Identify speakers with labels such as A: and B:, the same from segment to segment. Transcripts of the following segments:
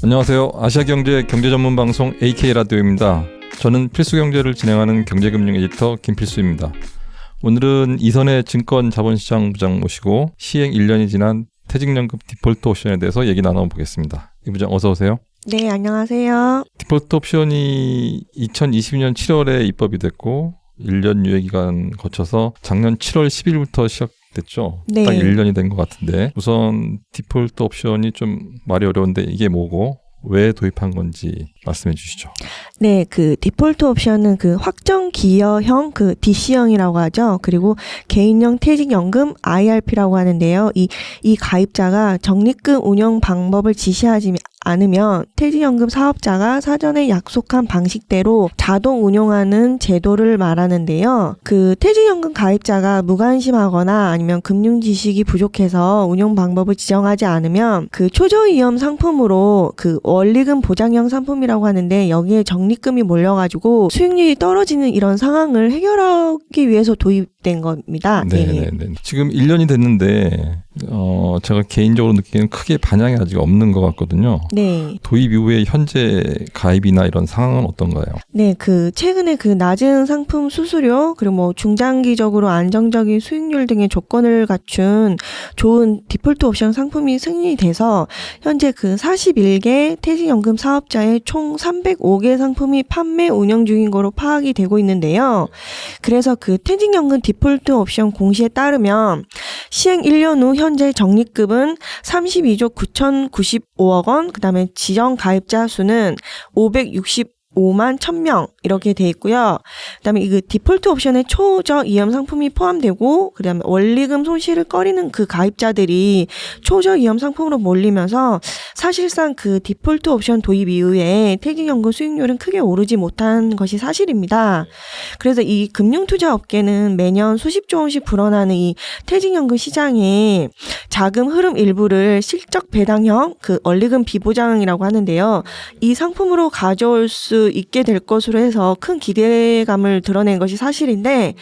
A: 안녕하세요. 아시아경제 경제전문방송 AK라디오입니다. 저는 필수경제를 진행하는 경제금융 에디터 김필수입니다. 오늘은 이선혜 증권자본시장 부장 모시고 시행 1년이 지난 퇴직연금 디폴트 옵션에 대해서 얘기 나눠보겠습니다. 이 부장 어서 오세요.
B: 네, 안녕하세요.
A: 디폴트 옵션이 2020년 7월에 입법이 됐고 1년 유예기간 거쳐서 작년 7월 10일부터 시작됐죠.
B: 네.
A: 딱 1년이 된 것 같은데 우선 디폴트 옵션이 좀 말이 어려운데 이게 뭐고 왜 도입한 건지 말씀해 주시죠.
B: 네, 그 디폴트 옵션은 그 확정 기여형 그 DC형이라고 하죠. 그리고 개인형 퇴직연금 IRP라고 하는데요. 이 가입자가 적립금 운영 방법을 지시하지 않으면 퇴직연금 사업자가 사전에 약속한 방식대로 자동 운용하는 제도를 말하는데요. 그 퇴직연금 가입자가 무관심하거나 아니면 금융 지식이 부족해서 운용 방법을 지정하지 않으면 그 초저위험 상품으로 그 원리금 보장형 상품이라고 하는데 여기에 적립금이 몰려가지고 수익률이 떨어지는 이런 상황을 해결하기 위해서 도입된 겁니다.
A: 네. 지금 1년이 됐는데 제가 개인적으로 느끼기에는 크게 반향이 아직 없는 것 같거든요.
B: 네.
A: 도입 이후에 현재 가입이나 이런 상황은 어떤가요?
B: 네, 그 최근에 그 낮은 상품 수수료 그리고 뭐 중장기적으로 안정적인 수익률 등의 조건을 갖춘 좋은 디폴트 옵션 상품이 승인이 돼서 현재 그 41개 퇴직연금 사업자의 총 305개 상품이 판매 운영 중인 거로 파악이 되고 있는데요. 그래서 그 퇴직연금 디폴트 옵션 공시에 따르면 시행 1년 후 현재 적립금은 32조 9,095억 원, 그 다음에 지정 가입자 수는 565만 1,000명 이렇게 돼 있고요. 그다음에 이 디폴트 옵션에 초저위험 상품이 포함되고 그다음에 원리금 손실을 꺼리는 그 가입자들이 초저위험 상품으로 몰리면서 사실상 그 디폴트 옵션 도입 이후에 퇴직연금 수익률은 크게 오르지 못한 것이 사실입니다. 그래서 이 금융투자업계는 매년 수십조 원씩 불어나는 이 퇴직연금 시장에 자금 흐름 일부를 실적 배당형 그 원리금 비보장이라고 하는데요. 이 상품으로 가져올 수 있게 될 것으로 해서 큰 기대감을 드러낸 것이 사실인데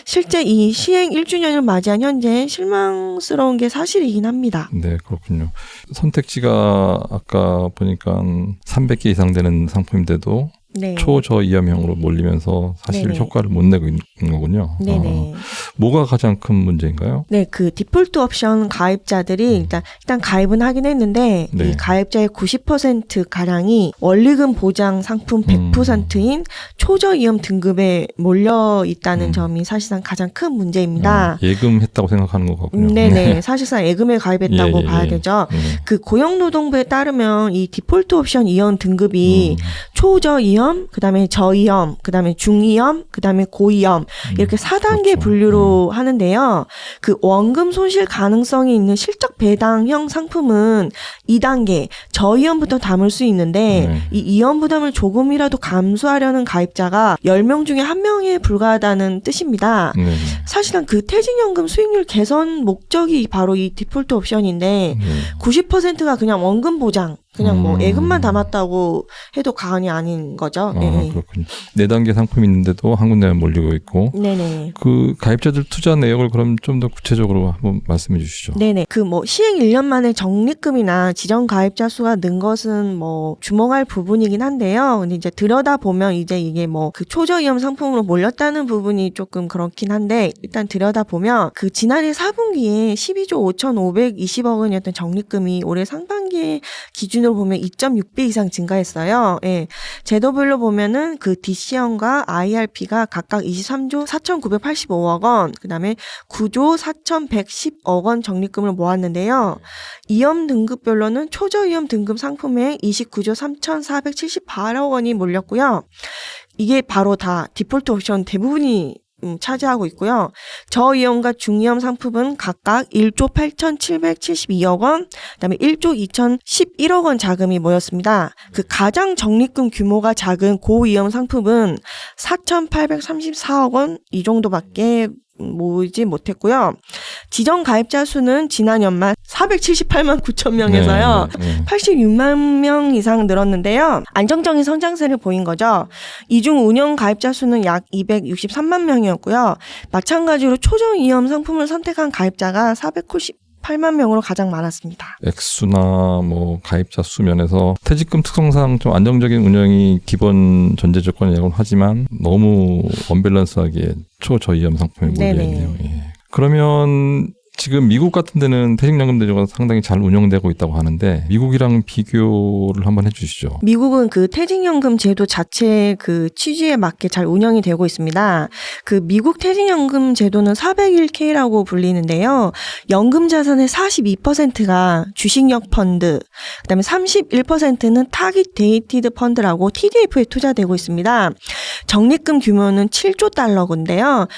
B: 실제 이 시행 1주년을 맞이한 현재 실망스러운 게 사실이긴 합니다.
A: 네, 그렇군요. 선택지가 아까 보니까 300개 이상 되는 상품인데도
B: 네.
A: 초저위험형으로 몰리면서 사실
B: 네네.
A: 효과를 못 내고 있는 거군요.
B: 네네.
A: 뭐가 가장 큰 문제인가요?
B: 네, 그 디폴트 옵션 가입자들이 일단 가입은 하긴 했는데
A: 네.
B: 이 가입자의 90% 가량이 원리금 보장 상품 100%인 초저위험 등급에 몰려 있다는 점이 사실상 가장 큰 문제입니다.
A: 예금했다고 생각하는 것 같군요.
B: 네네. 사실상 예금에 가입했다고 봐야 되죠. 그 고용노동부에 따르면 이 디폴트 옵션 이연 등급이 초저위험, 그다음에 저위험, 그다음에 중위험, 그다음에 고위험 이렇게 4단계
A: 그렇죠.
B: 분류로 하는데요. 그 원금 손실 가능성이 있는 실적 배당형 상품은 2단계 저위험부터 담을 수 있는데 이 이연 부담을 조금이라도 감수하려는 가입자가 10명 중에 1명에 불과하다는 뜻입니다. 사실은 그 퇴직연금 수익률 개선 목적이 바로 이 디폴트 옵션인데 90%가 그냥 원금 보장 그냥 뭐 예금만 담았다고 해도 과언이 아닌 거죠.
A: 그렇군요. 4단계 상품이 있는데도 한 군데에 몰리고 있고.
B: 네네.
A: 그 가입자들 투자 내역을 그럼 좀 더 구체적으로 한번 말씀해 주시죠.
B: 네네. 그 뭐 시행 1년 만에 적립금이나 지정 가입자 수가 는 것은 뭐 주목할 부분이긴 한데요. 근데 이제 들여다보면 이제 이게 뭐 그 초저위험 상품으로 몰렸다는 부분이 조금 그렇긴 한데 일단 들여다보면 그 지난해 4분기에 12조 5,520억 원이었던 적립금이 올해 상반기에 기준으로 보면 2.6배 이상 증가했어요. 예. 제도별로 보면은 그 DC형과 IRP가 각각 23조 4,985억 원, 그다음에 9조 4,110억 원 적립금을 모았는데요. 위험 등급별로는 초저위험 등급 상품에 29조 3,478억 원이 몰렸고요. 이게 바로 다 디폴트 옵션 대부분이 차지하고 있고요. 저위험과 중위험 상품은 각각 1조 8,772억 원, 그다음에 1조 2,011억 원 자금이 모였습니다. 그 가장 적립금 규모가 작은 고위험 상품은 4,834억 원 이 정도밖에 모이지 못했고요. 지정 가입자 수는 지난 연말 478만 9천 명에서요. 86만 명 이상 늘었는데요. 안정적인 성장세를 보인 거죠. 이 중 운영 가입자 수는 약 263만 명이었고요. 마찬가지로 초저위험 상품을 선택한 가입자가 8만 명으로 가장 많았습니다.
A: 액수나 뭐 가입자 수 면에서 퇴직금 특성상 좀 안정적인 운영이 기본 전제 조건이라고 하지만 너무 언밸런스하게 초저위험 상품에 몰려있네요. 예. 그러면 지금 미국 같은 데는 퇴직연금 제도가 상당히 잘 운영되고 있다고 하는데 미국이랑 비교를 한번 해주시죠.
B: 미국은 그 퇴직연금 제도 자체의 그 취지에 맞게 잘 운영이 되고 있습니다. 그 미국 퇴직연금 제도는 401k라고 불리는데요. 연금 자산의 42%가 주식형 펀드, 그다음에 31%는 타깃 데이티드 펀드라고 TDF에 투자되고 있습니다. 적립금 규모는 7조 달러인데요.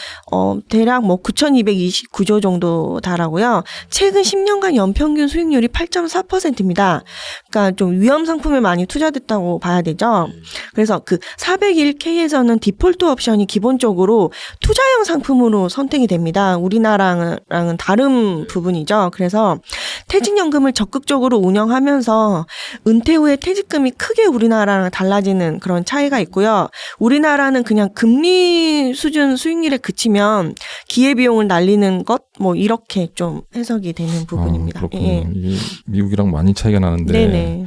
B: 대략 뭐 9,229조 정도 다라고요. 최근 10년간 연평균 수익률이 8.4%입니다. 그러니까 좀 위험 상품에 많이 투자됐다고 봐야 되죠. 그래서 그 401k에서는 디폴트 옵션이 기본적으로 투자형 상품으로 선택이 됩니다. 우리나라랑은 다른 부분이죠. 그래서 퇴직연금을 적극적으로 운영하면서 은퇴 후에 퇴직금이 크게 우리나라랑 달라지는 그런 차이가 있고요. 우리나라는 그냥 금리 수준 수익률에 그치면 기회비용을 날리는 것 뭐 이렇게 좀 해석이 되는 부분입니다.
A: 그렇군요.
B: 예.
A: 이게 미국이랑 많이 차이가 나는데
B: 네네.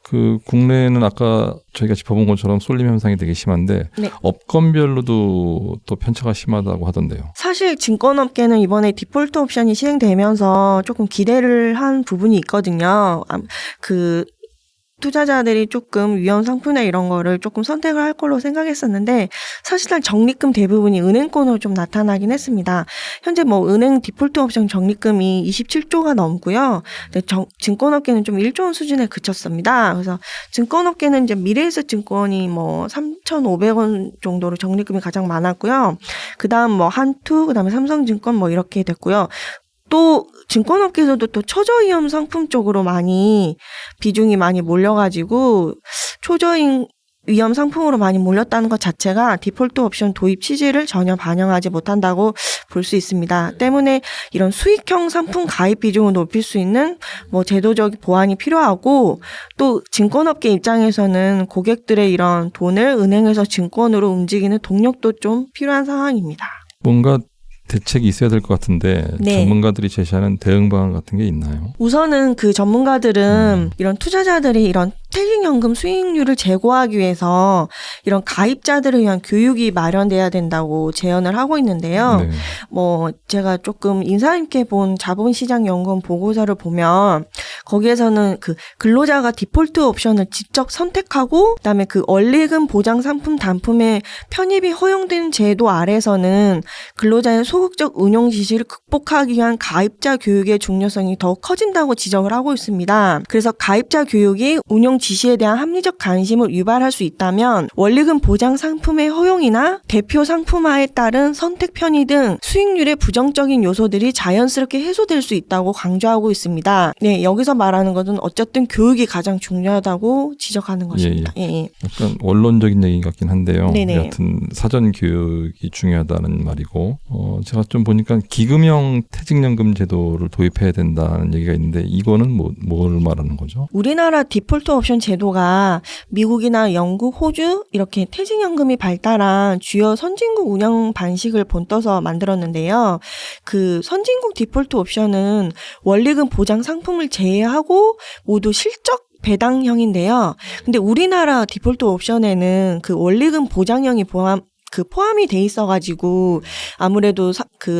A: 그 국내는 아까 저희가 짚어본 것처럼 쏠림 현상이 되게 심한데
B: 네.
A: 업권별로도 또 편차가 심하다고 하던데요.
B: 사실 증권업계는 이번에 디폴트 옵션이 시행되면서 조금 기대를 한 부분이 있거든요. 그 투자자들이 조금 위험 상품이나 이런 거를 조금 선택을 할 걸로 생각했었는데 사실상 적립금 대부분이 은행권으로 좀 나타나긴 했습니다. 현재 뭐 은행 디폴트 옵션 적립금이 27조가 넘고요. 근데 증권업계는 좀 1조 원 수준에 그쳤습니다. 그래서 증권업계는 이제 미래에셋증권이 뭐 3,500원 정도로 적립금이 가장 많았고요. 그다음 뭐 한투, 그다음에 삼성증권 뭐 이렇게 됐고요. 또 증권업계에서도 또 초저위험 상품 쪽으로 많이 비중이 많이 몰려가지고 초저위험 상품으로 많이 몰렸다는 것 자체가 디폴트 옵션 도입 취지를 전혀 반영하지 못한다고 볼 수 있습니다. 때문에 이런 수익형 상품 가입 비중을 높일 수 있는 뭐 제도적 보완이 필요하고 또 증권업계 입장에서는 고객들의 이런 돈을 은행에서 증권으로 움직이는 동력도 좀 필요한 상황입니다.
A: 뭔가 대책이 있어야 될 것 같은데
B: 네.
A: 전문가들이 제시하는 대응 방안 같은 게 있나요?
B: 우선은 그 전문가들은 이런 투자자들이 이런 퇴직연금 수익률을 제고하기 위해서 이런 가입자들을 위한 교육이 마련돼야 된다고 제언을 하고 있는데요.
A: 네.
B: 뭐 제가 조금 인상 깊게 본 자본시장연구원 보고서를 보면 거기에서는 그 근로자가 디폴트 옵션을 직접 선택하고 그다음에 그 원리금 보장 상품 단품의 편입이 허용된 제도 아래서는 근로자의 소극적 운용 지시를 극복하기 위한 가입자 교육의 중요성이 더욱 커진다고 지적을 하고 있습니다. 그래서 가입자 교육이 운용 지시에 대한 합리적 관심을 유발할 수 있다면 원리금 보장 상품의 허용이나 대표 상품화에 따른 선택 편의 등 수익률의 부정적인 요소들이 자연스럽게 해소될 수 있다고 강조하고 있습니다. 네, 여기서 말하는 것은 어쨌든 교육이 가장 중요하다고 지적하는 것입니다. 예.
A: 약간 원론적인 얘기 같긴 한데요.
B: 네네.
A: 여하튼 사전 교육이 중요하다는 말이고 제가 좀 보니까 기금형 퇴직연금 제도를 도입해야 된다는 얘기가 있는데 이거는 뭘 말하는 거죠?
B: 우리나라 디폴트 옵션 제도가 미국이나 영국, 호주 이렇게 퇴직연금이 발달한 주요 선진국 운영 방식을 본떠서 만들었는데요. 그 선진국 디폴트 옵션은 원리금 보장 상품을 제외하고 모두 실적 배당형인데요. 근데 우리나라 디폴트 옵션에는 그 원리금 보장형이 포함이 돼 있어가지고 아무래도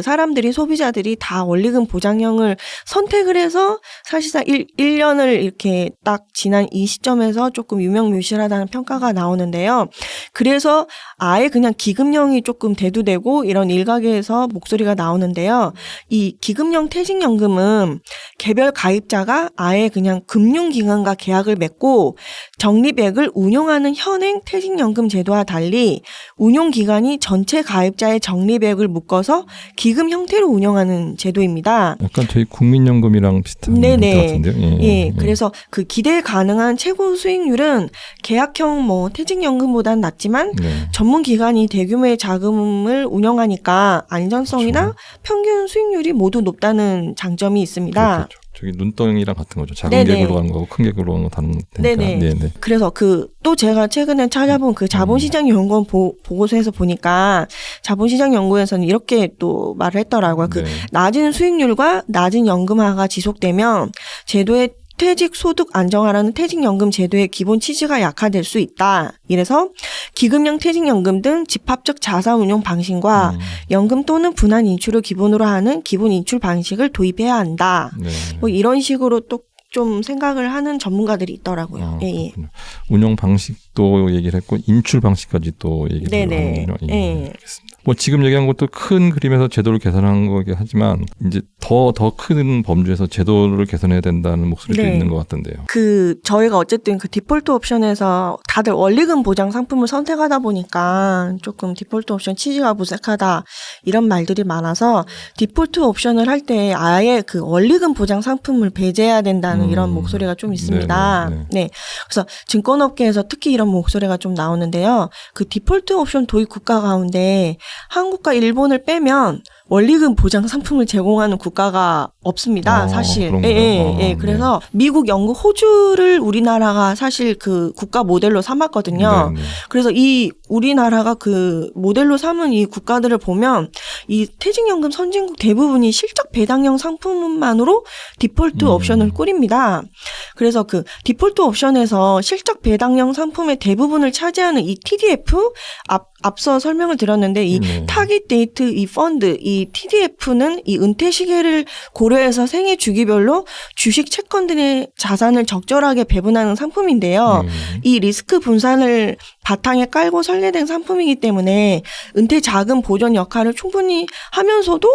B: 사람들이 소비자들이 다 원리금 보장형을 선택을 해서 사실상 1년을 이렇게 딱 지난 이 시점에서 조금 유명무실하다는 평가가 나오는데요. 그래서 아예 그냥 기금형이 조금 대두되고 이런 일각에서 목소리가 나오는데요. 이 기금형 퇴직연금은 개별 가입자가 아예 그냥 금융기관과 계약을 맺고 적립액을 운용하는 현행 퇴직연금 제도와 달리 운용기관이 전체 가입자의 적립액을 묶어서 기금 형태로 운영하는 제도입니다.
A: 약간 저희 국민연금이랑 비슷한 것 같은데요.
B: 예. 그래서 그 기대 가능한 최고 수익률은 계약형 퇴직연금보다는 낮지만 전문기관이 대규모의 자금을 운영하니까 안전성이나 평균 수익률이 모두 높다는 장점이 있습니다.
A: 그렇겠죠. 저기 눈덩이랑 같은 거죠. 작은
B: 네네.
A: 객으로 가는 거고 큰 객으로 가는 거 다른 거니까.
B: 네네.
A: 네네.
B: 그래서 또 제가 최근에 찾아본 그 자본시장연구원 보고서에서 보니까 자본시장연구원에서는 이렇게 또 말을 했더라고요. 그
A: 네.
B: 낮은 수익률과 낮은 연금화가 지속되면 제도의 퇴직 소득 안정화라는 퇴직연금 제도의 기본 취지가 약화될 수 있다. 이래서 기금형 퇴직연금 등 집합적 자산 운용 방식과 연금 또는 분할 인출을 기본으로 하는 기본 인출 방식을 도입해야 한다.
A: 네.
B: 뭐 이런 식으로 또 좀 생각을 하는 전문가들이 있더라고요. 예.
A: 운영 방식도 얘기를 했고 인출 방식까지 또 얘기를
B: 네네.
A: 하는군요. 예.
B: 예.
A: 알겠습니다. 뭐 지금 얘기한 것도 큰 그림에서 제도를 개선한 거긴 하지만 이제 더 큰 범주에서 제도를 개선해야 된다는 목소리도
B: 네.
A: 있는 것 같던데요.
B: 저희가 어쨌든 그 디폴트 옵션에서 다들 원리금 보장 상품을 선택하다 보니까 조금 디폴트 옵션 취지가 무색하다 이런 말들이 많아서 디폴트 옵션을 할 때 아예 그 원리금 보장 상품을 배제해야 된다는 이런 목소리가 좀 있습니다.
A: 네네.
B: 네. 그래서 증권업계에서 특히 이런 목소리가 좀 나오는데요. 그 디폴트 옵션 도입 국가 가운데 한국과 일본을 빼면 원리금 보장 상품을 제공하는 국가가 없습니다. 사실.
A: 그런가요?
B: 예. 그래서 미국, 영국, 호주를 우리나라가 사실 그 국가 모델로 삼았거든요.
A: 네네.
B: 그래서 이 우리나라가 그 모델로 삼은 이 국가들을 보면 이 퇴직연금 선진국 대부분이 실적 배당형 상품만으로 디폴트 옵션을 꾸립니다. 그래서 그 디폴트 옵션에서 실적 배당형 상품의 대부분을 차지하는 이 TDF 앞서 설명을 드렸는데 이 타깃 데이트 이 펀드 이 TDF는 이 은퇴 시기를 고려해서 생애 주기별로 주식 채권 등의 자산을 적절하게 배분하는 상품인데요. 이 리스크 분산을 바탕에 깔고 설계된 상품이기 때문에 은퇴 자금 보존 역할을 충분히 하면서도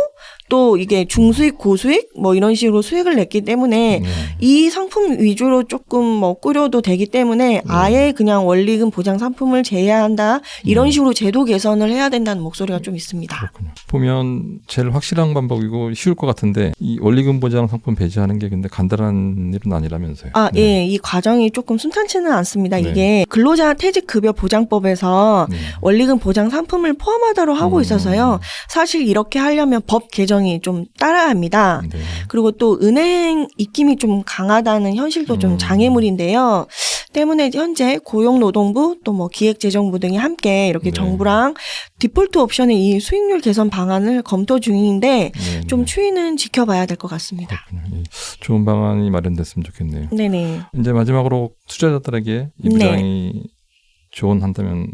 B: 또 이게 중수익, 고수익 뭐 이런 식으로 수익을 냈기 때문에 이 상품 위주로 조금 뭐 꾸려도 되기 때문에 아예 그냥 원리금 보장 상품을 제외한다 이런 식으로 제도 개선을 해야 된다는 목소리가 좀 있습니다.
A: 그렇군요. 보면 제일 확실한 방법이고 쉬울 것 같은데 이 원리금 보장 상품 배제하는 게 근데 간단한 일은 아니라면서요.
B: 예. 이 과정이 조금 순탄치는 않습니다.
A: 네.
B: 이게 근로자 퇴직급여 보장법에서 원리금 보장 상품을 포함하도록 하고 있어서요. 사실 이렇게 하려면 법 개정이 좀 따라야 합니다.
A: 네.
B: 그리고 또 은행 입김이 좀 강하다는 현실도 좀 장애물인데요. 때문에 현재 고용노동부 또 뭐 기획재정부 등이 함께 이렇게 정부랑 디폴트 옵션의 이 수익률 개선 방안을 검토 중인데 좀 추이는 지켜봐야 될 것 같습니다.
A: 그렇군요. 좋은 방안이 마련됐으면 좋겠네요.
B: 네네.
A: 이제 마지막으로 투자자들에게 이 부장이 조언한다면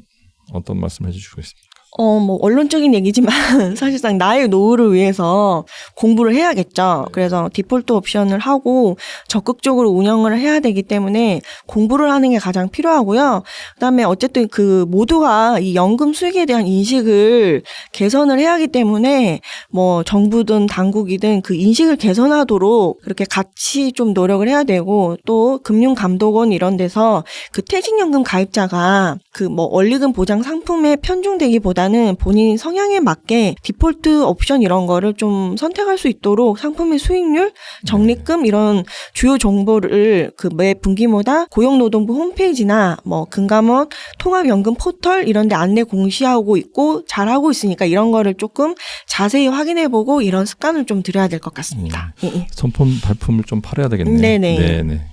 A: 어떤 말씀 해주시겠습니까?
B: 뭐 언론적인 얘기지만 사실상 나의 노후를 위해서 공부를 해야겠죠. 그래서 디폴트 옵션을 하고 적극적으로 운영을 해야 되기 때문에 공부를 하는 게 가장 필요하고요. 그다음에 어쨌든 그 모두가 이 연금 수익에 대한 인식을 개선을 해야 하기 때문에 뭐 정부든 당국이든 그 인식을 개선하도록 그렇게 같이 좀 노력을 해야 되고 또 금융감독원 이런 데서 그 퇴직연금 가입자가 그 뭐 원리금 보장 상품에 편중되기보다는 본인 성향에 맞게 디폴트 옵션 이런 거를 좀 선택할 수 있도록 상품의 수익률, 적립금 이런 주요 정보를 그 매 분기마다 고용노동부 홈페이지나 뭐 금감원 통합연금 포털 이런 데 안내 공시하고 있고 잘하고 있으니까 이런 거를 조금 자세히 확인해보고 이런 습관을 좀 들여야 될 것 같습니다.
A: 선품 발품을 좀 팔아야 되겠네요.
B: 네네.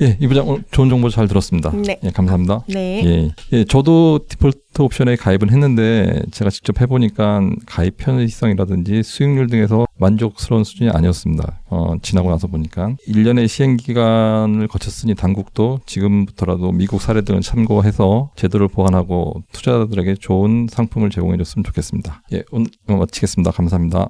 A: 예, 이 부장 오늘 좋은 정보 잘 들었습니다.
B: 네.
A: 예, 감사합니다.
B: 네.
A: 예, 저도 디폴트 옵션에 가입은 했는데 제가 직접 해보니까 가입 편의성이라든지 수익률 등에서 만족스러운 수준이 아니었습니다. 지나고 나서 보니까 1년의 시행기간을 거쳤으니 당국도 지금부터라도 미국 사례 등을 참고해서 제도를 보완하고 투자자들에게 좋은 상품을 제공해줬으면 좋겠습니다. 예, 오늘 마치겠습니다. 감사합니다.